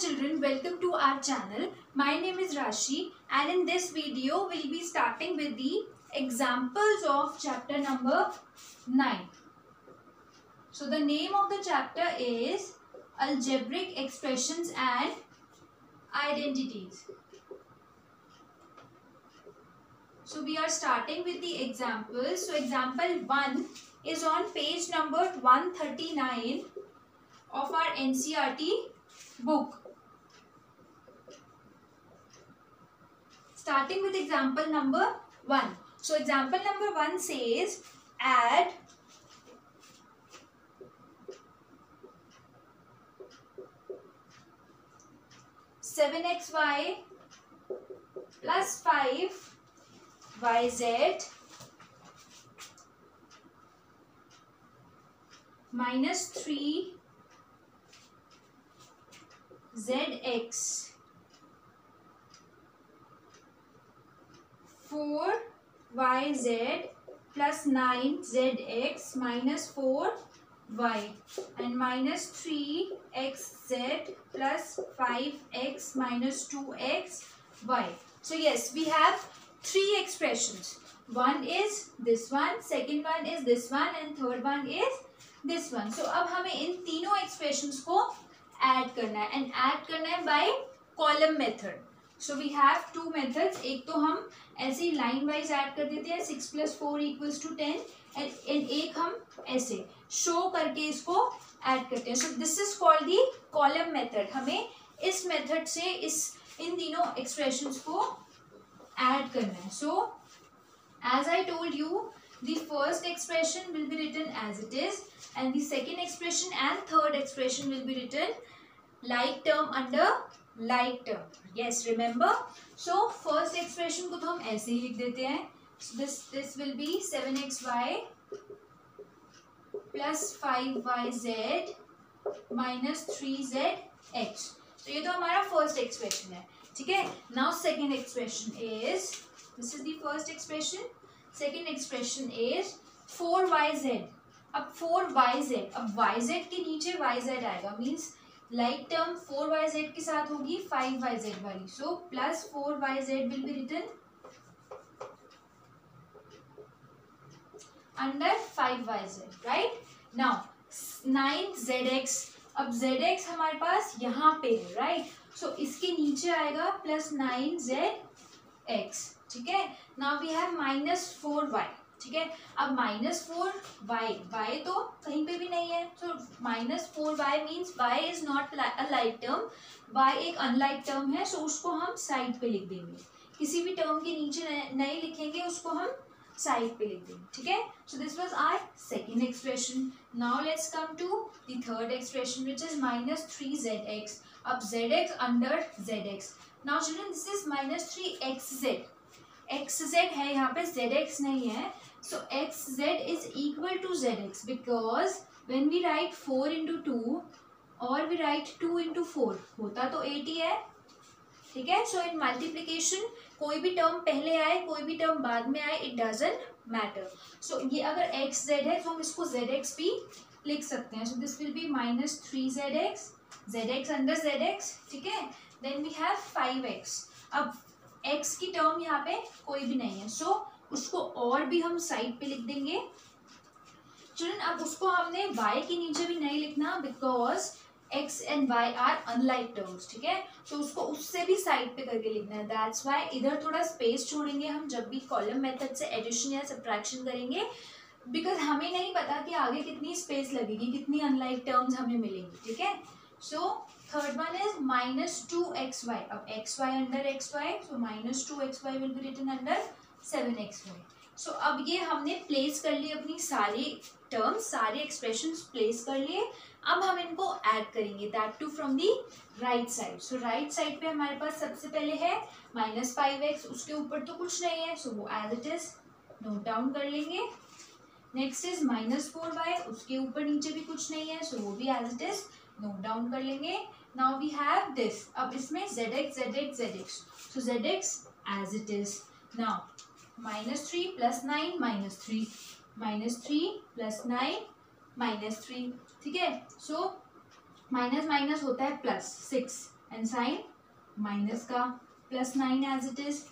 children, welcome to our channel. My name is Rashi and in this video we'll be starting with the examples of chapter number 9. So the name of the chapter is Algebraic Expressions and Identities. So we are starting with the examples. So example 1 is on page number 139 of our NCERT book. Starting with example number 1. So example number 1 says add seven xy plus 5yz minus 3zx 4yz plus 9zx minus 4y and minus 3xz plus 5x minus 2xy. So yes, we have three expressions. One is this one, second one is this one and third one is this one. So अब हमें इन तीनों expressions को add करना है and add करना है by column method. So we have two methods. एक तो हम ऐसे ही line wise add कर देते हैं 6 plus 4 equals to 10 and एक हम ऐसे show करके इसको add करते हैं. So this is called the column method. हमें इस method से इन तीनों expressions को add करना है. So as I told you, the first expression will be written as it is and the second expression and third expression will be written like term under like term. Yes, remember. So first expression को तो हम ऐसे ही लिख देते हैं. So this will be 7xy plus 5yz minus 3zx. तो ये तो हमारा first expression है. ठीक है. Now second expression is, this is the first expression. Second expression is 4yz. अब 4yz, अब yz के नीचे yz आएगा, means like term 4yz के साथ होगी 5yz वाली. So plus 4yz will be written under 5yz, right? Now 9zx. अब zx हमारे पास यहाँ पे है, right? So इसके नीचे आएगा plus 9zx. ठीक है. Now we have minus 4y. ठीक है. अब minus 4y, y तो कहीं पे भी नहीं है. So minus 4y means y is not a like term. y एक unlike term है. So उसको हम साइड पे लिख देंगे. किसी भी टर्म के नीचे नहीं लिखेंगे, उसको हम साइड पे लिख देंगे. ठीक है. So this was our second expression. Now let's come to the third expression, which is minus 3zx. अब zx under zx. Now children, this is minus 3xz. xz है यहाँ पे, zx नहीं है. So xz is equal to zx because when we write 4 into 2 or we write 2 into 4 होता तो 80 है. ठीक है. So in multiplication कोई भी टर्म पहले आए कोई भी टर्म बाद में आए, it doesn't matter. So ये अगर xz है तो हम इसको zx भी लिख सकते हैं. So this will be minus 3zx, zx under zx. ठीक है. Then we have 5x. अब x की टर्म यहाँ पे कोई भी नहीं है, सो उसको और भी हम साइड पे लिख देंगे. चिल्ड्रन अब उसको हमने y के नीचे भी नहीं लिखना because x and y are unlike terms. ठीक है. तो उसको उससे भी साइड पे करके लिखना है. दैट्स वाई इधर थोड़ा स्पेस छोड़ेंगे हम जब भी कॉलम मेथड से एडिशन या सब्ट्रैक्शन करेंगे, बिकॉज हमें नहीं पता कि आगे कितनी स्पेस लगेगी, कितनी अनलाइक टर्म्स हमें मिलेंगी. ठीक है. सो third one is minus 2xy. अब xy under xy, so minus 2xy will be written under 7xy. So अब ये हमने प्लेस कर लिए अपनी सारी टर्म्स, सारे एक्सप्रेशंस प्लेस कर लिए. अब हम इनको ऐड करेंगे, that too from the right side. So right side पे हमारे पास सबसे पहले है minus 5x. उसके ऊपर तो कुछ नहीं है, सो वो as it is note down कर लेंगे. Next is minus 4y. उसके ऊपर नीचे भी कुछ नहीं है, सो वो भी as it is note down कर लेंगे. Now we have this. अब इसमें zx, zx, zx. So zx as it is. Now minus 3 plus 9 minus 3. Minus 3 plus 9 minus 3. ठीक है. So माइनस माइनस होता है प्लस 6. एंड साइन माइनस का, plus 9 as it is.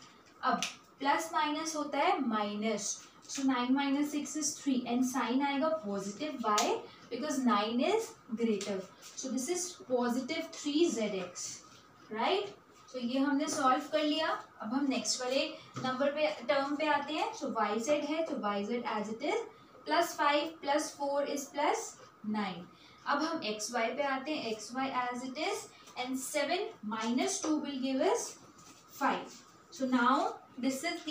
अब प्लस माइनस होता है minus, so 9 minus 6 is 3 and sign आएगा positive by because 9 is greater. So this is positive 3zx, right. So ये हमने solve कर लिया. अब हम नेक्स्ट वाले नंबर पे टर्म पे आते हैं. सो yz है तो yz as it is plus 5 plus 4 is plus 9. अब हम xy पे आते हैं. xy as it is and 7 minus 2 will give us 5. So now this is the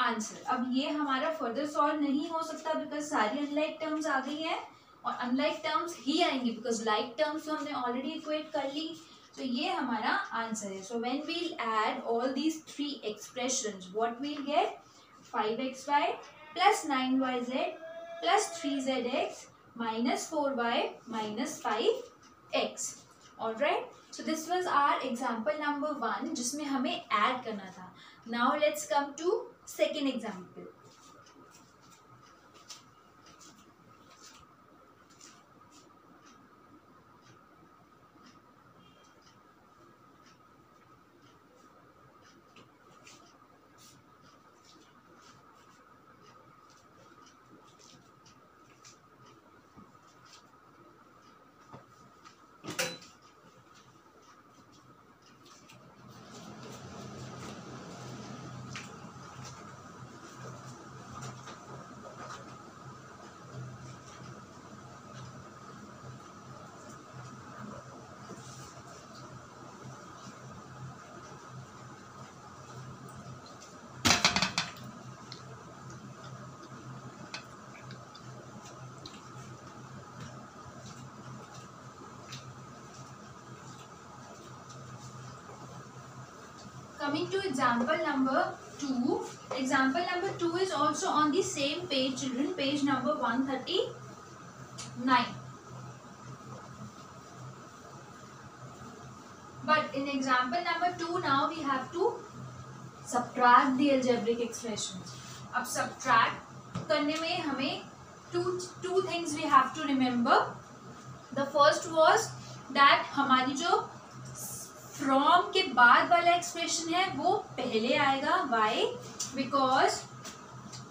answer. अब ये हमारा फर्दर सॉल्व नहीं हो सकता बिकॉज सारी अनलाइक टर्म्स आ गई हैं और अनलाइक टर्म्स ही आएंगी बिकॉज लाइक टर्म्स तो हमने ऑलरेडी इक्वेट कर ली. तो ये हमारा आंसर है. So when we'll add all these 3 expressions what we'll get 5xy plus 9yz plus 3zx minus 4y minus 5x. Alright. So this was our example number 1 जिसमें हमें add करना था. Now let's come to second example. Coming to example number 2. Example number 2 is also on the same page, children, page number 139. But in example number 2 now we have to subtract the algebraic expressions. अब subtract करने में हमें two things we have to remember. The first was that हमारी जो from के बाद वाला expression है वो पहले आएगा. वाई? बिकॉज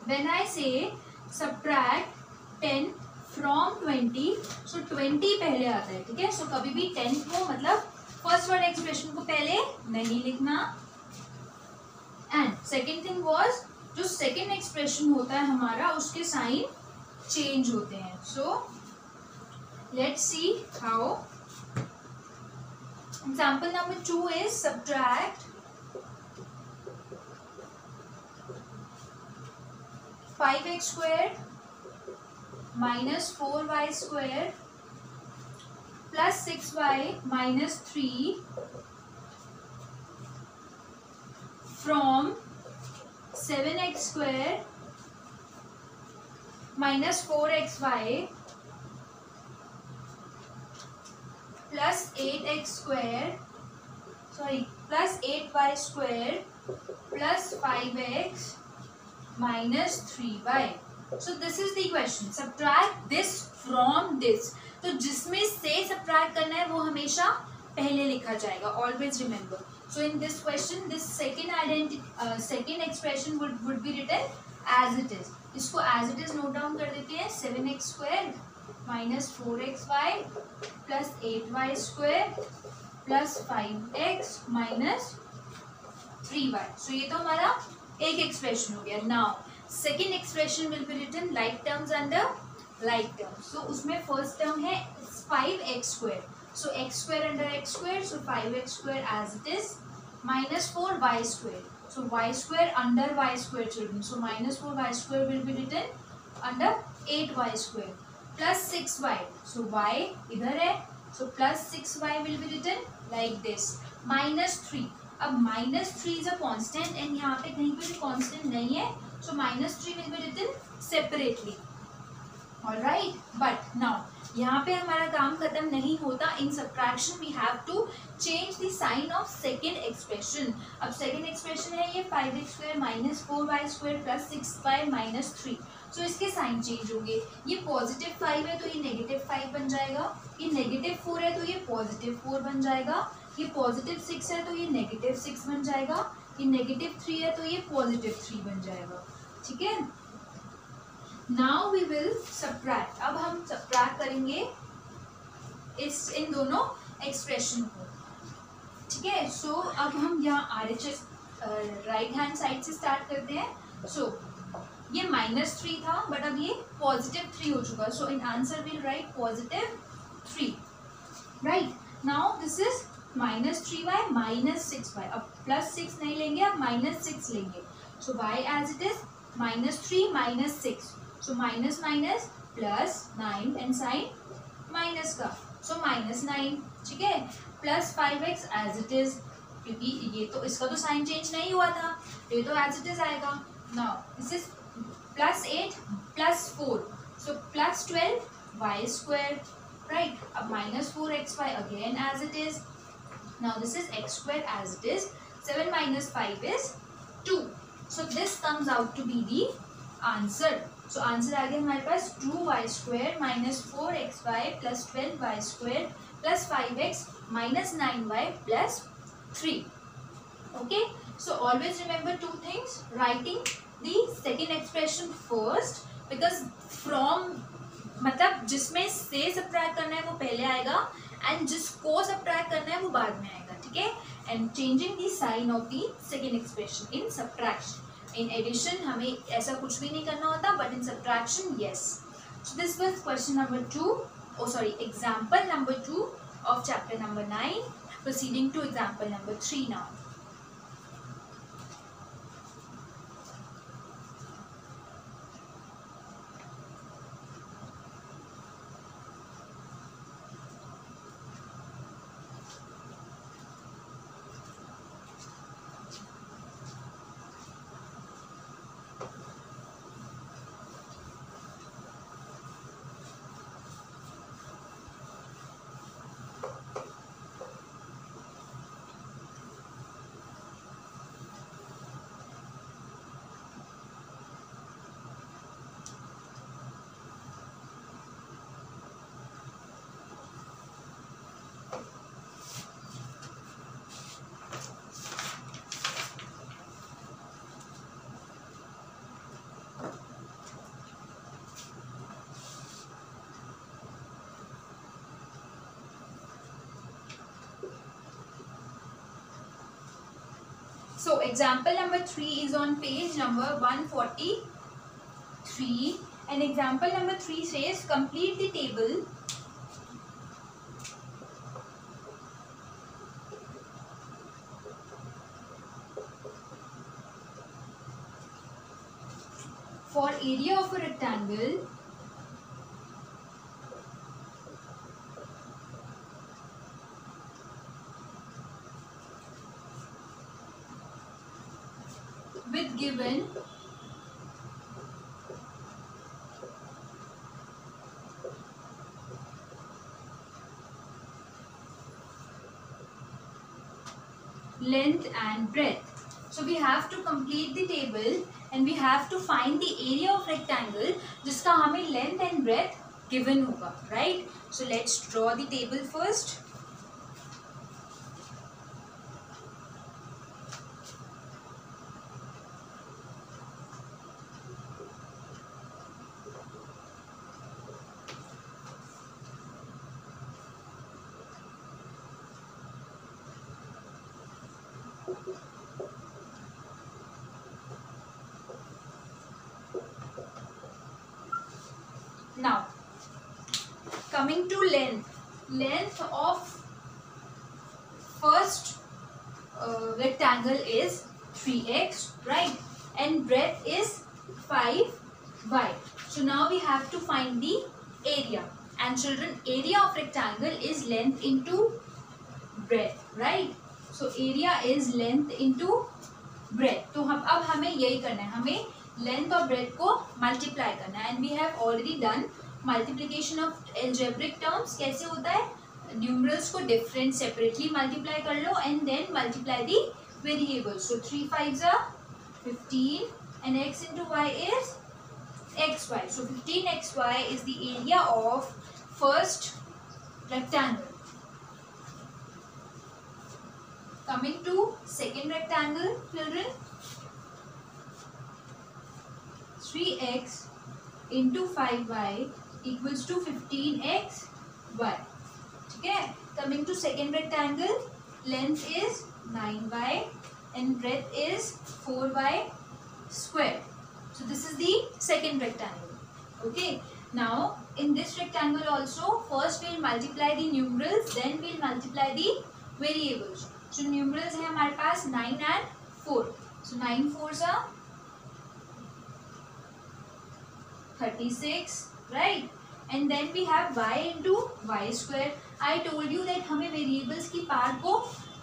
व्हेन आई से सब्ट्रैक्ट 10 फ्रॉम 20, सो 20 पहले आता है. ठीक है. सो कभी भी 10 को मतलब फर्स्ट वाले एक्सप्रेशन को पहले नहीं लिखना. एंड सेकेंड थिंग वॉज जो सेकेंड एक्सप्रेशन होता है हमारा उसके साइन चेंज होते हैं. So let's see how. Example number 2 is subtract 5x squared minus 4y squared plus 6y minus 3 from 7x squared minus 4xy plus 8x squared, plus 8y squared plus 5x minus 3y. So this is the question. Subtract this from this. तो जिसमें से subtract करना है वो हमेशा पहले लिखा जाएगा. Always remember. So in this question, this second expression would be written as it is. इसको as it is note down कर देते हैं. 7x squared minus 4xy plus 8y square plus 5x minus 3y. So ये तो हमारा एक expression हो गया. Now second expression will be written like terms under like terms. So उसमें फर्स्ट टर्म है 5x square. So x square under x square, so 5x square as it is minus 4y square. So y square under y square, children. So minus 4y square will be written under 8y square. Plus 6y. So y इधर है. So plus 6y will be written like this. Minus 3. अब minus 3 is a constant and यहाँ पे कहीं पे भी constant नहीं है. So minus 3 will be written separately. Alright. But now यहाँ पे हमारा काम खत्म नहीं होता. In subtraction we have to change the sign of second expression. अब second expression है ये 5x square minus 4y square plus 6y minus 3. So इसके साइन चेंज होंगे. ये पॉजिटिव 5 है तो ये नेगेटिव 5 बन जाएगा. ये नेगेटिव 4 है तो ये पॉजिटिव 4 बन जाएगा. ये पॉजिटिव 6 है तो ये नेगेटिव 6 बन जाएगा, ये नेगेटिव 3 है तो ये पॉजिटिव 3 बन जाएगा, ठीक है। नाउ वी विल सबट्रैक्ट, अब हम सबट्रैक्ट करेंगे इन दोनों एक्सप्रेशन को, ठीक है। सो अब हम यहाँ RHS राइट हैंड साइड से स्टार्ट करते हैं। सो ये -3 था बट अब ये +3 हो चुका है, so in answer will write +3, right. Now this is -3y -6y, अब +6 नहीं लेंगे, अब -6 लेंगे। So y as it is -3 -6, so minus minus +9 and sign minus का, सो -9, ठीक है। +5x एज इट इज, क्योंकि ये तो इसका तो साइन चेंज नहीं हुआ था, ये तो एज इट इज आएगा। नाउ दिस इज +8 +4, सो +12y², राइट। अब -4xy again as it is. Now this is x² as it is, 7 - 5 is 2, so this comes out to be the answer. So answer आ गया हमारे पास 2y² -4xy +12y² +5x -9y +3. Okay, so always remember two things: writing the second expression first, because from मतलब जिसमें से subtract करना है वो पहले आएगा एंड जिसको सब्ट्रैक्ट करना है वो बाद में आएगा, ठीक है। And changing the sign of the second expression in subtraction. In addition हमें ऐसा कुछ भी नहीं करना होता, but in subtraction yes. So this was question number 2, example number 2 of chapter number 9. Proceeding to example number 3 now. So example number 3 is on page number 143, and example number 3 says complete the table for area of a rectangle with given length and breadth. So we have to complete the table and we have to find the area of rectangle जिसका हमें length and breadth given होगा, right? So let's draw the table first. Now coming to length of first rectangle is 3x, right, and breadth is 5y. So now we have to find the area, and children, area of rectangle is length into breadth, right? So area is length into breadth. तो हम अब हमें यही करना है, हमें length और breath को मल्टीप्लाई करना है, and we have already done multiplication of algebraic terms. कैसे होता है? न्यूमरल्स को डिफरेंट सेपरेटली मल्टीप्लाई कर लो and then multiply the variables. So 3 5s are 15 and x into y is xy. So 15xy is the area of first rectangle. second rectangle, children. 3x into 5y equals to 15x y. Okay, coming to second rectangle, length is 9y and breadth is 4y square. So this is the second rectangle. Okay, now in this rectangle also, first we'll multiply the numerals, then we'll multiply the variables. So numerals है हमारे पास 9 and 4. So 9 4s are 36, right? And then we have y into y square. I told you that हमें variables की part को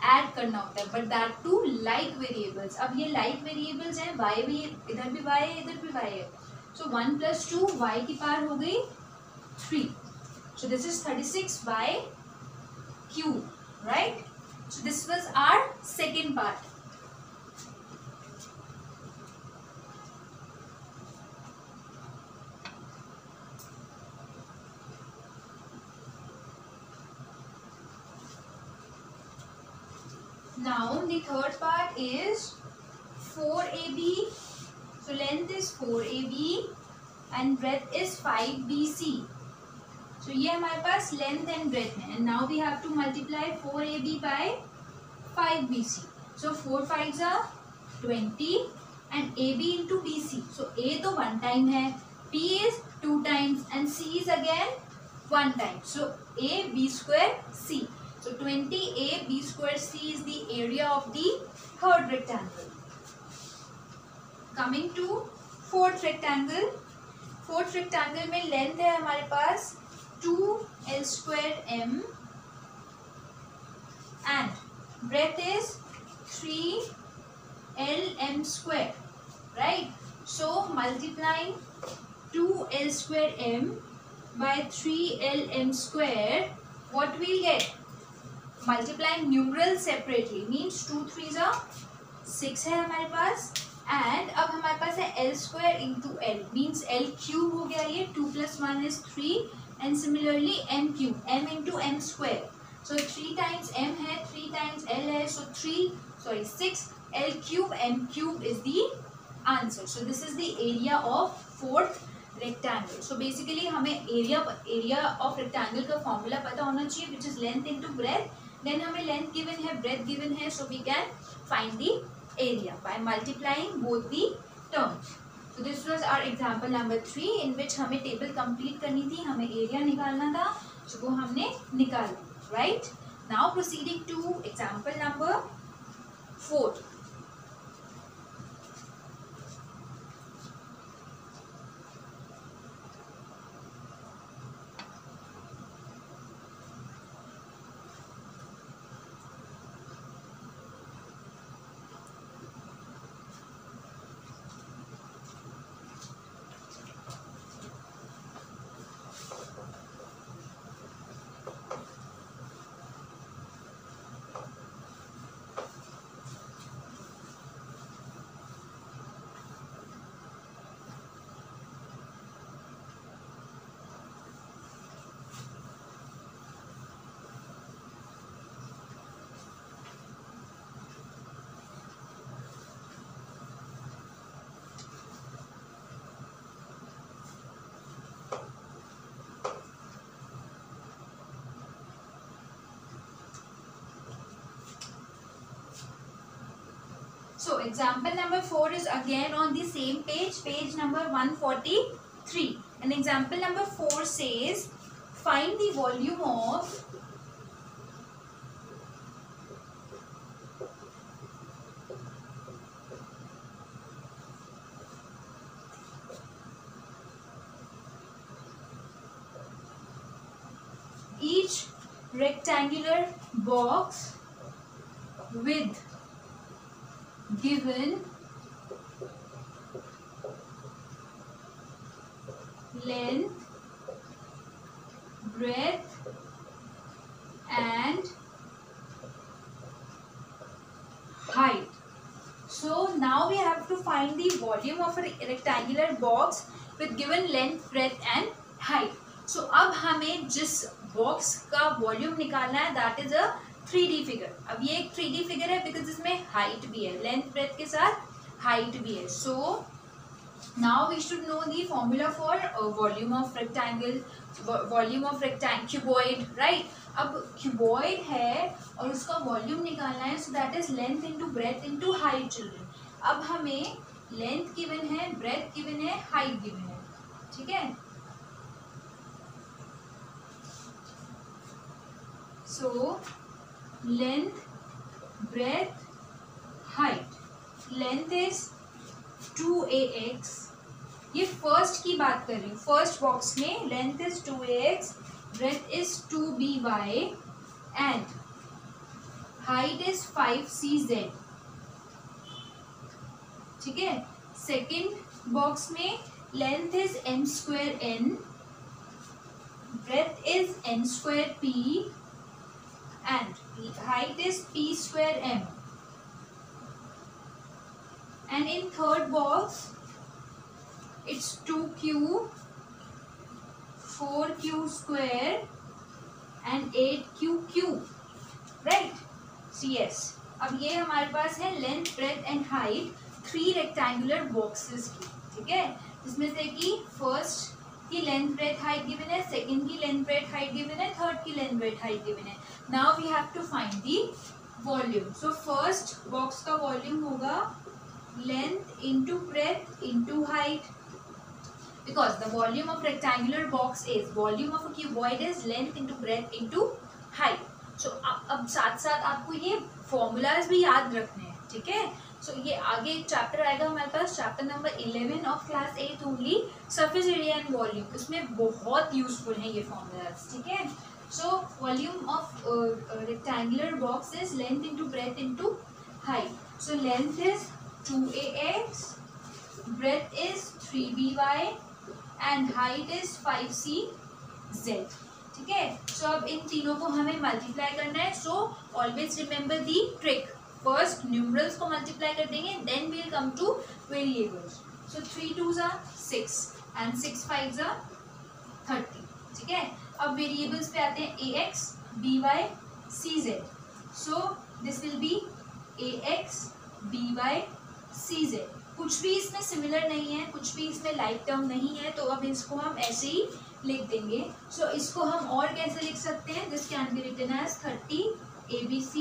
add करना होता है, but that too like variables. अब ये like variables हैं, y भी इधर भी y है, इधर भी y है. So 1 plus 2 y की part हो गई 3. So this is 36y cube, right? So this was our second part. Now the third part is 4AB. So length is 4AB and breadth is 5BC. So ये हमारे पास length and breadth है. And now we have to multiply 4AB by 5BC. So 4 5s are 20 and AB into BC. So A तो 1 time है, B is 2 times and C is again 1 time. So A B square C. So 20A B square C is the area of the third rectangle. Coming to fourth rectangle. Fourth rectangle में length है हमारे पास 2L square M and breadth is 3LM square, right? So multiplying 2L square M by 3LM square, what we'll get? Multiplying numerals separately means 2 3s are 6 है हमारे पास. And अब हमारे पास है L square into L means L cube हो गया ये. 2 plus 1 is 3 and similarly M cube, M into M square. So 3 times M है, 3 times L है, so 6 L cube M cube is the answer. So this is the area of fourth rectangle. So basically हमें area of rectangle का formula पता होना चाहिए, which is length into breadth. Then हमें length given है, breadth given है, so we can find the area by multiplying both the terms. So this was our example number 3 in which हमें table complete करनी थी, हमें area निकालना था, so वो हमने निकाला, right? Now proceeding to example number 4. So example number 4 is again on the same page, page number 143. And example number 4 says, find the volume of each rectangular box with given length, breadth and height. So now we have to find the volume of a rectangular box with given length, breadth and height. So अब हमें जिस box का volume निकालना है, that is a 3D figure. अब ये एक 3D figure है बिकॉज इसमें हाइट भी है, लेंथ ब्रेथ के साथ हाइट भी है। So now we should know the formula for volume of rectangle, volume of cuboid, right. अब क्यूबॉइड है और उसका वॉल्यूम निकालना है, so that is length into breadth into height children. अब हमें लेंथ गिवन है, ब्रेथ गिवन है, हाइट गिवन है, ठीक है। So length, breadth, height. Length is 2ax, ये फर्स्ट की बात कर रही हूँ, फर्स्ट बॉक्स में length is 2ax, breath is 2by and height is 5cz, ठीक है। सेकेंड बॉक्स में length is m²n, breadth is n²p and height is p²m. And in third box it's 2q, 4q² and 8q, right? So yes, अब ये हमारे पास है length, breadth and height 3 rectangular boxes की, ठीक है। जिसमें से कि फर्स्ट की लेंथ, ब्रेथ, हाइट गिवन है, सेकंड की लेंथ, ब्रेथ, हाइट गिवन है, थर्ड की लेंथ, ब्रेथ, हाइट गिवन है। Now we have to find the volume. So first box का वॉल्यूम होगा length into breadth into height, because the volume of rectangular box is, volume of a cuboid is length into breadth into height. So अब साथ साथ आपको ये formulas भी याद रखने हैं, ठीक है। सो ये आगे एक चैप्टर आएगा हमारे पास, chapter number 11 of class 8 only, surface area and volume. उसमें बहुत यूजफुल है ये फॉर्मूलाज, ठीक है। So volume of rectangular box is length into breadth into height. So length is 2ax, breadth is 3by and height is 5cz, ठीक है। सो अब इन तीनों को हमें मल्टीप्लाई करना है। So always remember the trick, first numerals को मल्टीप्लाई कर देंगे, then we will come to variables. So 3 2s are 6 and 6 5s are 30, ठीक है। अब वेरिएबल्स पे आते हैं, ax, by, cz। So this will be ax, by, cz। कुछ भी इसमें सिमिलर नहीं है, कुछ भी इसमें लाइक टर्म नहीं है, तो अब इसको हम ऐसे ही लिख देंगे। सो इसको हम और कैसे लिख सकते हैं, this can be written as 30 abc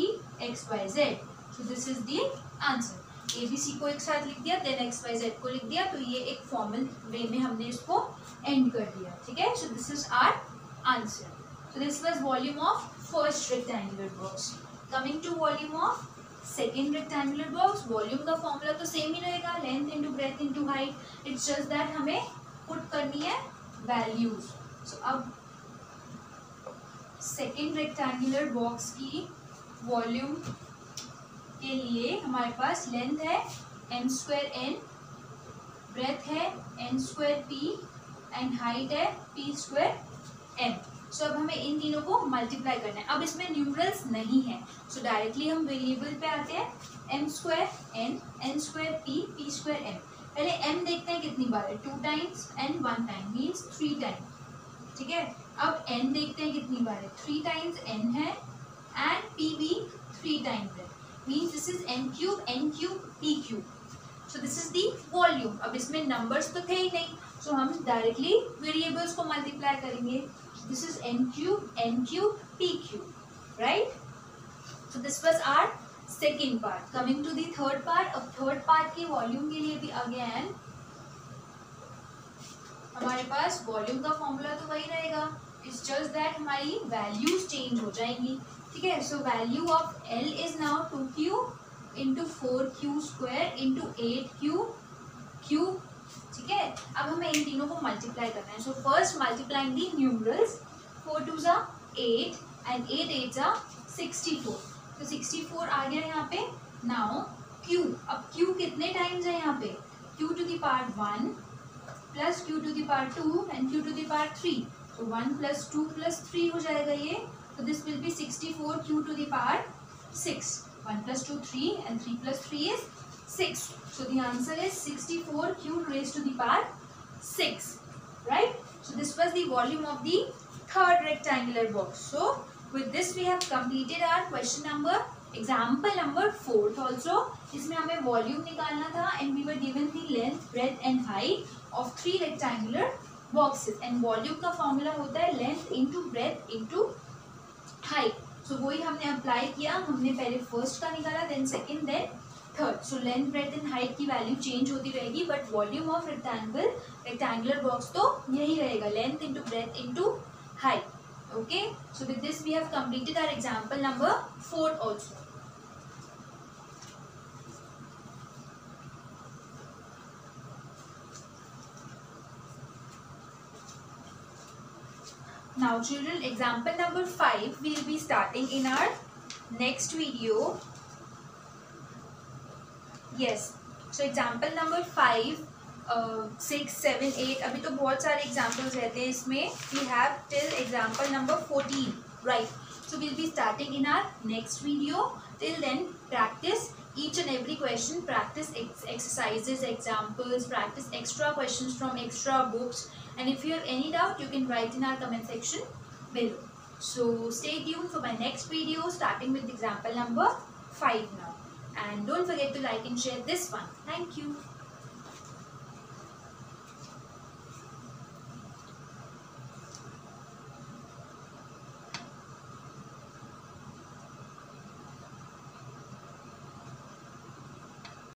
xyz। So this is the answer. abc को एक साथ लिख दिया, देन xyz को लिख दिया, तो ये एक फॉर्मल वे में हमने इसको एंड कर दिया, ठीक है। So this is our answer. So this was volume of first rectangular box. Coming to volume of second rectangular box, volume का फॉर्मूला तो सेम ही रहेगा, length into breadth into height. It's just that हमें put करनी है values. सो अब second rectangular box की वॉल्यूम के लिए हमारे पास लेंथ है m²n, ब्रेथ है n²p एंड हाइट है p²m। सो अब हमें इन तीनों को मल्टीप्लाई करना है। अब इसमें न्यूमरल्स नहीं है, सो डायरेक्टली हम वेरिएबल पे आते हैं, m²n, n²p, p²m। पहले m देखते हैं कितनी बार है, 2 times n 1 time means 3 time, ठीक है। अब n देखते हैं कितनी बार है, 3 times n है एंड p भी 3 टाइम्स है, means this is n³ p³। So this is the volume. अब इसमें नंबर्स तो थे ही नहीं, सो हम डायरेक्टली वेरिएबल्स को मल्टीप्लाई करेंगे। This is n³ p³, right? So this was our second part. Coming to the third part. अब third part की वॉल्यूम के लिए भी again हमारे पास वॉल्यूम का फॉर्मूला तो वही रहेगा, इट्स जस्ट दैट हमारी वैल्यूज चेंज हो जाएंगी, ठीक है। So value of L is now 2q into 4q² into 8q³, ठीक है। अब हमें इन तीनों को मल्टीप्लाई करना है। So first multiplying the numerals, 4 2s are 8 and 8 8s are 64। तो 64 आ गया यहाँ पे। नाउ q, अब q कितने टाइम्स है यहाँ पे, q to the power 1 plus q to the power 2 and q to the power 3। तो 1 + 2 + 3 हो जाएगा ये, तो this will be 64 q to the power 6। 1 + 2 3 and 3 + 3 is 6। So the answer is 64 q raised to the power 6, right? So this was the volume of the third rectangular box. So with this we have completed our question number example number 4th also. इसमें हमें volume निकालना था and we were given the length, breadth and height of 3 rectangular boxes and volume का formula होता है length into breadth into height. So वही हमने apply किया. हमने पहले फर्स्ट का निकाला, then second, then third. So length, breadth and height की वैल्यू चेंज होती रहेगी but volume of rectangular box तो यही रहेगा, length into breadth into height. Okay, so with this we have completed our example number 4 also. Now children, example number 5 we will be starting in our next video. Yes, so example number 5 6, 7, 8 अभी तो बहुत सारे examples रहते हैं इसमें. We have till example number 14, right. So will be starting in our next video. Till then practice each and every question, practice exercises, examples, practice extra questions from extra books, and if you have any doubt you can write in our comment section below. So stay tuned for my next video starting with example number 5 now, and don't forget to like and share this one. Thank you.